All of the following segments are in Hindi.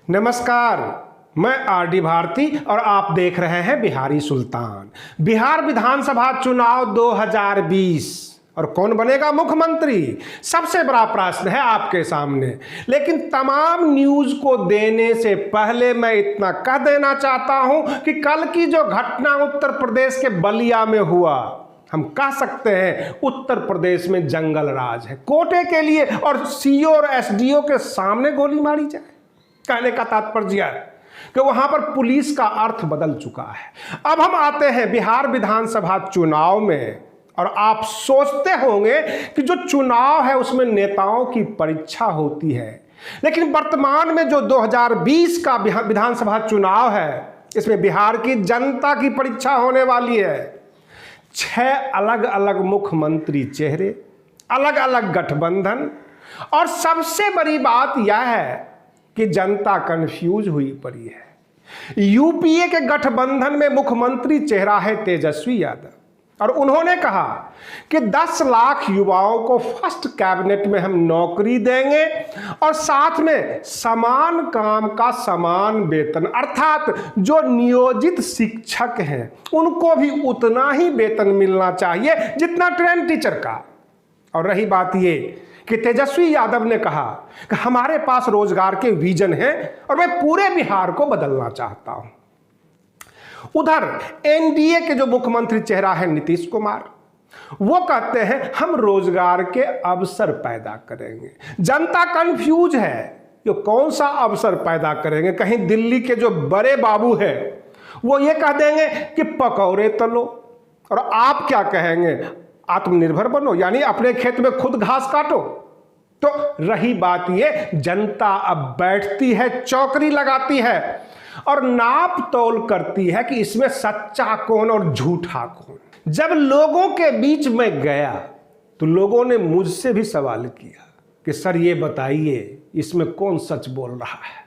नमस्कार, मैं आरडी भारती और आप देख रहे हैं बिहारी सुल्तान। बिहार विधानसभा चुनाव 2020 और कौन बनेगा मुख्यमंत्री, सबसे बड़ा प्रश्न है आपके सामने। लेकिन तमाम न्यूज को देने से पहले मैं इतना कह देना चाहता हूं कि कल की जो घटना उत्तर प्रदेश के बलिया में हुआ, हम कह सकते हैं उत्तर प्रदेश में जंगल राज है। कोटे के लिए और सीओ और एसडीओ के सामने गोली मारी जाए, कहने का तात्पर्य है कि वहां पर पुलिस का अर्थ बदल चुका है। अब हम आते हैं बिहार विधानसभा चुनाव में, और आप सोचते होंगे कि जो चुनाव है उसमें नेताओं की परीक्षा होती है, लेकिन वर्तमान में जो 2020 का विधानसभा चुनाव है, इसमें बिहार की जनता की परीक्षा होने वाली है। 6 अलग अलग मुख्यमंत्री चेहरे, अलग अलग गठबंधन, और सबसे बड़ी बात यह है कि जनता कंफ्यूज हुई पड़ी है। यूपीए के गठबंधन में मुख्यमंत्री चेहरा है तेजस्वी यादव, और उन्होंने कहा कि 10 लाख युवाओं को फर्स्ट कैबिनेट में हम नौकरी देंगे और साथ में समान काम का समान वेतन, अर्थात जो नियोजित शिक्षक हैं उनको भी उतना ही वेतन मिलना चाहिए जितना ट्रेन टीचर का। और रही बात ये कि तेजस्वी यादव ने कहा कि हमारे पास रोजगार के विजन है और मैं पूरे बिहार को बदलना चाहता हूं। उधर एनडीए के जो मुख्यमंत्री चेहरा है नीतीश कुमार, वो कहते हैं हम रोजगार के अवसर पैदा करेंगे। जनता कंफ्यूज है कि कौन सा अवसर पैदा करेंगे। कहीं दिल्ली के जो बड़े बाबू है वो ये कह देंगे कि पकौड़े तलो, और आप क्या कहेंगे, आत्मनिर्भर बनो, यानी अपने खेत में खुद घास काटो। तो रही बात ये, जनता अब बैठती है, चौकड़ी लगाती है और नाप तोल करती है कि इसमें सच्चा कौन और झूठा कौन। जब लोगों के बीच में गया तो लोगों ने मुझसे भी सवाल किया कि सर ये बताइए इसमें कौन सच बोल रहा है।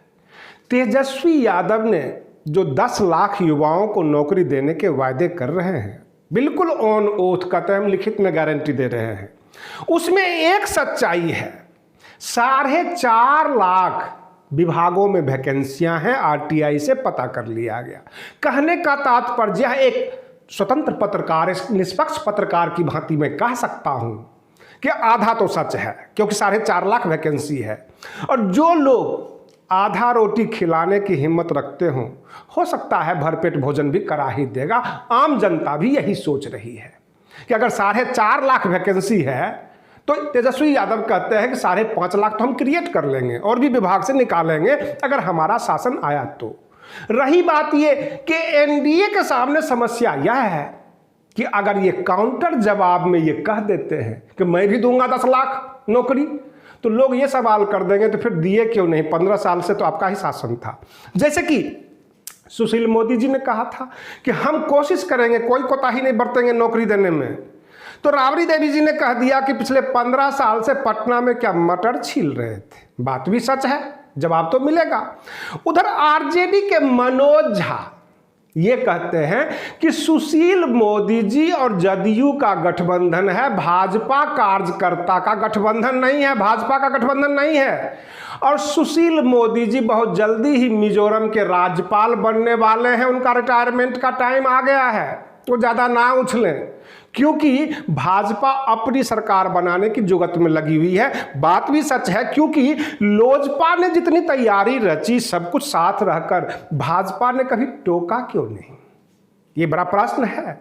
तेजस्वी यादव ने जो 10 लाख युवाओं को नौकरी देने के वायदे कर रहे हैं, बिल्कुल ऑन ओथ का हम लिखित में गारंटी दे रहे हैं, उसमें एक सच्चाई है। 4.5 लाख विभागों में वैकेंसियां हैं, आरटीआई से पता कर लिया गया। कहने का तात्पर्य है, एक स्वतंत्र पत्रकार, निष्पक्ष पत्रकार की भांति मैं कह सकता हूं कि आधा तो सच है, क्योंकि 4.5 लाख वैकेंसी है। और जो लोग आधा रोटी खिलाने की हिम्मत रखते हो सकता है भरपेट भोजन भी करा ही देगा। आम जनता भी यही सोच रही है कि अगर 4.5 लाख वैकेंसी है तो तेजस्वी यादव कहते हैं कि 5.5 लाख तो हम क्रिएट कर लेंगे और भी विभाग से निकालेंगे अगर हमारा शासन आया तो। रही बात ये कि एनडीए के सामने समस्या यह है कि अगर ये काउंटर जवाब में ये कह देते हैं कि मैं भी दूंगा 10 लाख नौकरी, तो लोग ये सवाल कर देंगे तो फिर दिए क्यों नहीं, 15 साल से तो आपका ही शासन था। जैसे कि सुशील मोदी जी ने कहा था कि हम कोशिश करेंगे, कोई कोताही नहीं बरतेंगे नौकरी देने में, तो राबड़ी देवी जी ने कह दिया कि पिछले 15 साल से पटना में क्या मटर छील रहे थे। बात भी सच है, जवाब तो मिलेगा। उधर आरजेडी के मनोज झा ये कहते हैं कि सुशील मोदी जी और जदयू का गठबंधन है, भाजपा कार्यकर्ता का गठबंधन नहीं है, भाजपा का गठबंधन नहीं है। और सुशील मोदी जी बहुत जल्दी ही मिजोरम के राज्यपाल बनने वाले हैं, उनका रिटायरमेंट का टाइम आ गया है, तो ज़्यादा ना उछलें, क्योंकि भाजपा अपनी सरकार बनाने की जुगत में लगी हुई है। बात भी सच है, क्योंकि लोजपा ने जितनी तैयारी रची, सब कुछ साथ रहकर, भाजपा ने कभी टोका क्यों नहीं, ये बड़ा प्रश्न है।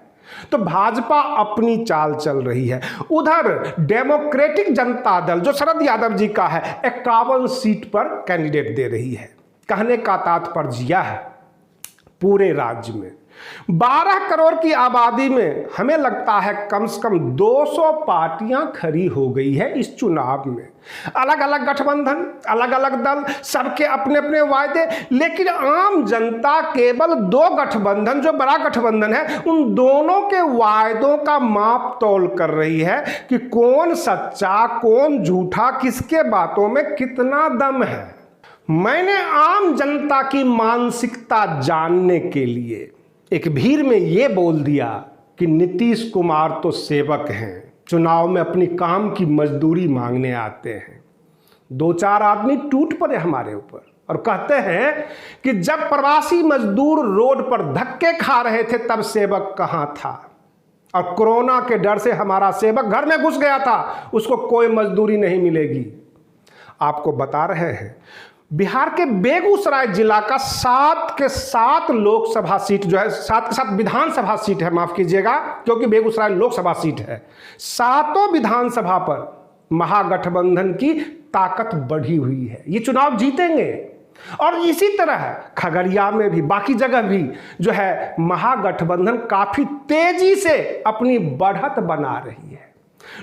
तो भाजपा अपनी चाल चल रही है। उधर डेमोक्रेटिक जनता दल जो शरद यादव जी का है, 51 सीट पर कैंडिडेट दे रही है। कहने का तात्पर्य यह है, पूरे राज्य में 12 करोड़ की आबादी में हमें लगता है कम से कम 200 पार्टियां खड़ी हो गई है इस चुनाव में। अलग अलग गठबंधन, अलग अलग दल, सबके अपने अपने वायदे, लेकिन आम जनता केवल 2 गठबंधन, जो बड़ा गठबंधन है, उन दोनों के वायदों का माप तोल कर रही है कि कौन सच्चा कौन झूठा, किसके बातों में कितना दम है। मैंने आम जनता की मानसिकता जानने के लिए एक भीड़ में ये बोल दिया कि नीतीश कुमार तो सेवक हैं, चुनाव में अपनी काम की मजदूरी मांगने आते हैं। 2-4 आदमी टूट पड़े हमारे ऊपर और कहते हैं कि जब प्रवासी मजदूर रोड पर धक्के खा रहे थे तब सेवक कहां था, और कोरोना के डर से हमारा सेवक घर में घुस गया था, उसको कोई मजदूरी नहीं मिलेगी। आपको बता रहे हैं बिहार के बेगूसराय जिला का 7 के 7 लोकसभा सीट जो है, 7 के 7 विधानसभा सीट है, माफ कीजिएगा, क्योंकि बेगूसराय लोकसभा सीट है। 7 विधानसभा पर महागठबंधन की ताकत बढ़ी हुई है, ये चुनाव जीतेंगे। और इसी तरह खगड़िया में भी, बाकी जगह भी जो है महागठबंधन काफी तेजी से अपनी बढ़त बना रही है।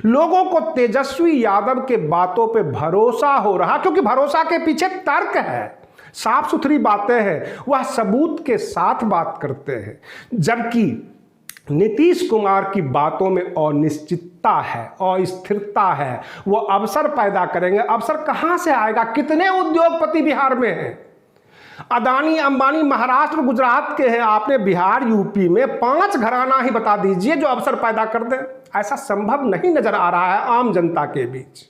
लोगों को तेजस्वी यादव के बातों पे भरोसा हो रहा, क्योंकि भरोसा के पीछे तर्क है, साफ सुथरी बातें हैं, वह सबूत के साथ बात करते हैं। जबकि नीतीश कुमार की बातों में अनिश्चितता है, अस्थिरता है, वो अवसर पैदा करेंगे। अवसर कहां से आएगा? कितने उद्योगपति बिहार में हैं? अदानी अंबानी महाराष्ट्र गुजरात के हैं, आपने बिहार यूपी में 5 घराना ही बता दीजिए जो अवसर पैदा कर दें। ऐसा संभव नहीं नजर आ रहा है आम जनता के बीच।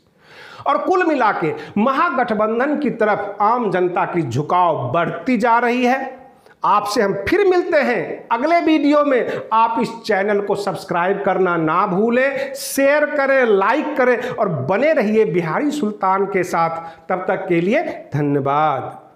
और कुल मिला के महागठबंधन की तरफ आम जनता की झुकाव बढ़ती जा रही है। आपसे हम फिर मिलते हैं अगले वीडियो में। आप इस चैनल को सब्सक्राइब करना ना भूलें, शेयर करें, लाइक करें और बने रहिए बिहारी सुल्तान के साथ। तब तक के लिए धन्यवाद।